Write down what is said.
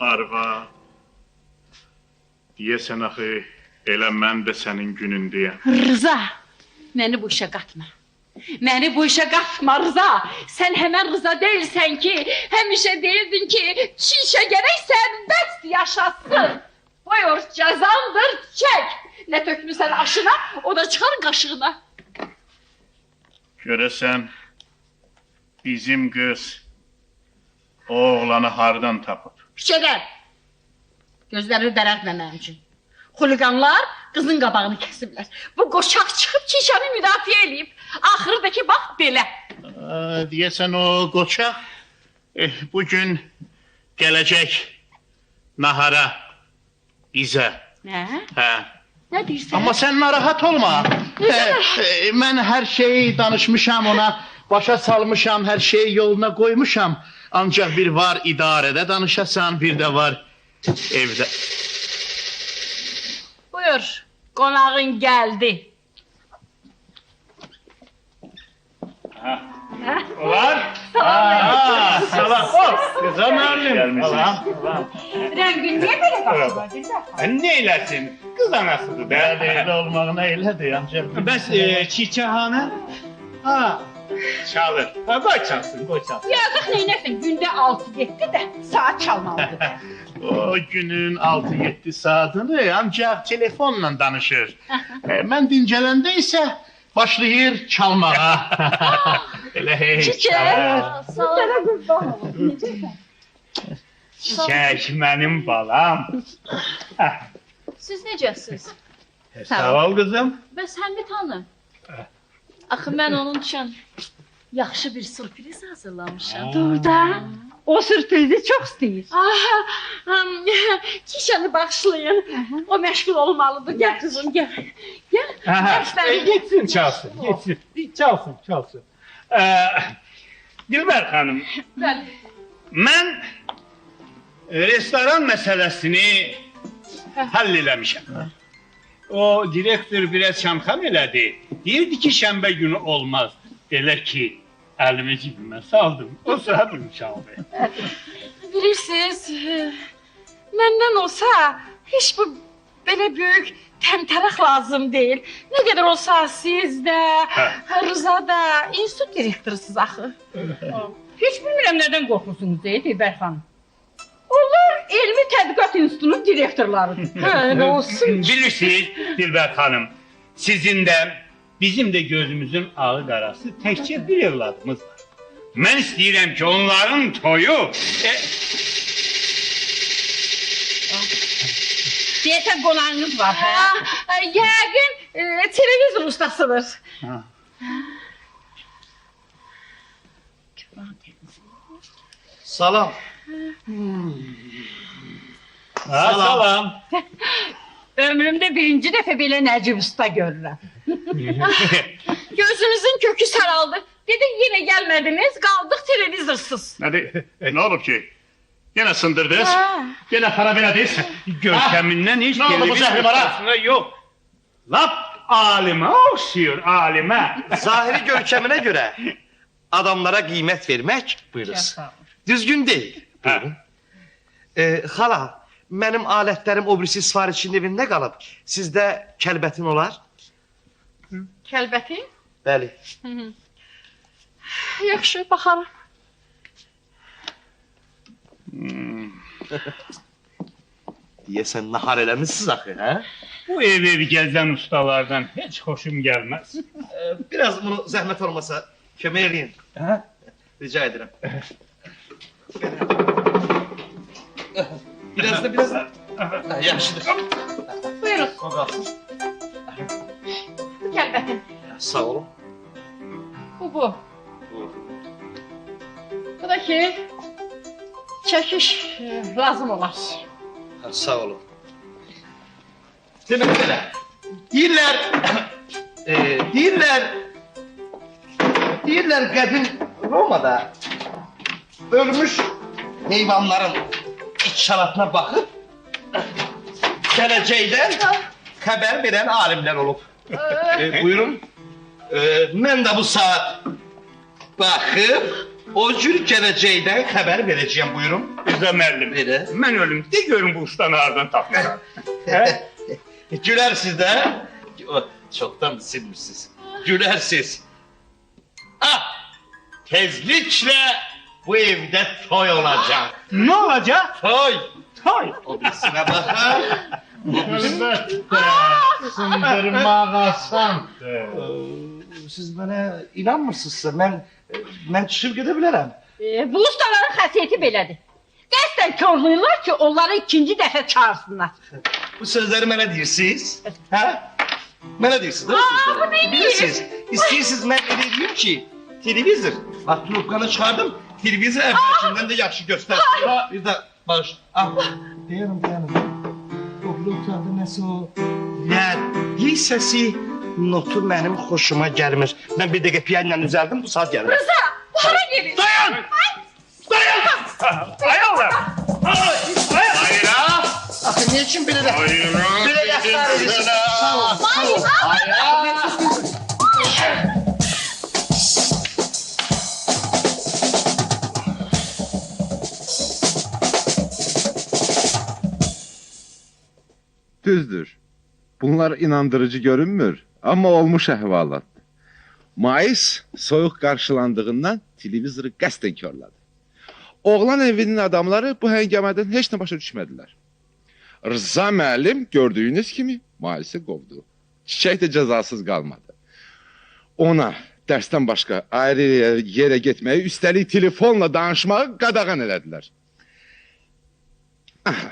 Arva, deyəsən axı, elə mən də sənin günündəyəm. Rıza, məni bu işə qatma. Məni bu işə qatma Rıza. Sən həmən Rıza deyilsən ki, həmişə deyirdin ki, şişə gərək sərbəst yaşasın. Buyur, cəzandır, çək. Nə tökmüsən aşına, o da çıxar qaşığına. Görəsən, bizim qız o oğlanı hardan tapıb? Küçədən. Gözlərini dərəltmə mənim üçün. Xuliqanlar qızın qabağını kəsiblər. Bu qoçaq çıxıb Kişanı müdafiə eləyib. Axırıdakı bax belə. Deyəsən o qoçaq bugün gələcək nahara bizə. Nə? Hə. Nə deyirsən? Amma sən narahat olma. Mən hər şeyi danışmışam ona, başa salmışam, hər şeyi yoluna qoymuşam. Ancaq bir var idarədə danışasan, bir də var evdə. Buyur, qonağın gəldi. Olar? Salam. Salam. Qıza müəllim. Salam. Rəngin niyə belə qaçırlar? Ne eylesin? Kız anasıdır da. Elə olmağına elədir, ancaq. Bəs çiçəhanə? Ha, çalır. Ha, qoy çalsın, qoy çalsın. Yazıq neynəsin, gündə 6-7 də saat çalmalıdır. O günün 6-7 saatını ancaq telefonla danışır. Mən dincələndə isə başlayır çalmağa. Elə hey. Çiçək, sənə qurban olun. Necəsən? Çiçək mənim balam. Siz necəsiz? Sağ ol qızım. Bəs həmi tanı. Axı mən onun üçün yaxşı bir sürpriz hazırlamışam. Doğrudan. O sürprizi çok istəyir. Kişanı başlayın. O məşğul olmalıdır. Gəl kızım, gəl. Gəl. Geçsin çalsın, geçsin. Çalsın, çalsın. Dilber hanım, Bəli. mən restoran məsələsini həll eləmişəm. O direktor biraz şamxam elədi. Deyirdi ki, şənbə günü olmaz. Elə ki, əlimi cibimə saldım. O saat çaldı. Bilirsiniz, məndən olsa heç bu belə böyük təmtəraq lazım deyil. Nə qədər olsa siz də, Rıza da institut direktorusunuz axı. Hiç bilmirəm nədən qorxursunuz Dilber xanım. Onlar elmi tədqiqat institutunun direktorlarıdır. Hə, nə olsun? Bilirsiniz Dilber hanım, sizin də bizim də gözümüzün ağı qarası təkcə bir evladımız var. Mən istəyirəm ki, onların toyu... Deyəsən qonağınız var, hə? Yəqin televizor ustasıdır. Salam. Salam. Ömrümdə birinci dəfə belə Nəcib usta görürəm. Gözünüzün kökü saraldı. Dedi yine gelmediniz, kaldık televizorsuz. Ne olub ki? Yenə sındırdınız, yenə xarab elədiniz. Görkəmindən heç Nə oldu bu zəhrimara? ustasına yox. Lap alimə oxşuyur, alimə. Zahiri görkəminə görə adamlara qiymət vermək buyuruz. Düzgün deyil. Buyurun. Xala, mənim alətlərim o birisi sifarişin evində qalıb. Sizdə kəlbətin olar? Kəlbəti? Bəli. Yaxşı, baxarım. Deyəsən nahar eləmişsiniz axı, hə? Bu ev gəzən ustalardan heç xoşum gəlməz. Biraz bunu zəhmət olmasa kömək eləyin. Hə? Rica edirəm. Biraz da. Yaxşıdır. Buyurun, O qalsın. bu kəlbəti. Sağ olun. Bu. Bu da ki, çəkiş lazım olar. Sağ olun. Demək belə. Deyirlər qədim Romada ölmüş heyvanların içalatına baxıb gələcəkdən xəbər verən alimlər olub. Buyurun. Mən də bu saat baxıb O cür gələcəkdən xəbər verəcəyəm, buyurun. Rıza müəllim. Belə. Mən ölüm. De görün bu ustanı hardan tapmışam. Hə? Gülərsiniz də. Çoxdan silmişsiniz. Gülərsiniz. Ah! Tezliklə bu evdə toy olacaq. Ne olacak? Toy! Hay. O birisine bakar. Əlbəttə, sındırmağasan. Siz mənə inanmırsınızsa, mən çıxıb gedə bilərəm. Bu ustaların xəsiyyəti belədir. Qəsdən körlüyorlar ki, onları ikinci dəfə çağırsınlar. Bu sözləri mənə deyirsiniz? Hə? Mənə deyirsiniz, değil mi sözləri? bu neydi? Bilirsiniz, istəyirsiniz mən elə deyim ki, televizor, bak trubkanı çıxardım, televizor əvvəlkindən də yaxşı göstərsin. Bir də, bağış, deyərim. O biri otaqda nəsə o, dil səsi, notu mənim xoşuma gəlmir. Mən bir dəqiqə piyanla düzəldim, bu saat gəlir. Rıza, bu hara gelir? Dayan! Ayağlar! Hayır ha! Axı, niyə üçün belə də? Hayır ha! Belə rəftar edirsiniz? Sağ ol, sağ ol. Düzdür. Bunlar inandırıcı görünmür ama olmuş əhvalatdır. Mais soyuq qarşılandığından televizoru qəsdən körlədi. Oğlan evinin adamları bu həngamədən heç nə başa düşmədilər. Rıza müəllim gördüyünüz kimi Maisi qovdu. Çiçək də cəzasız qalmadı. Ona dərsdən başqa ayrı yerə getməyi, üstəlik telefonla danışmağı qadağan elədilər. Aha.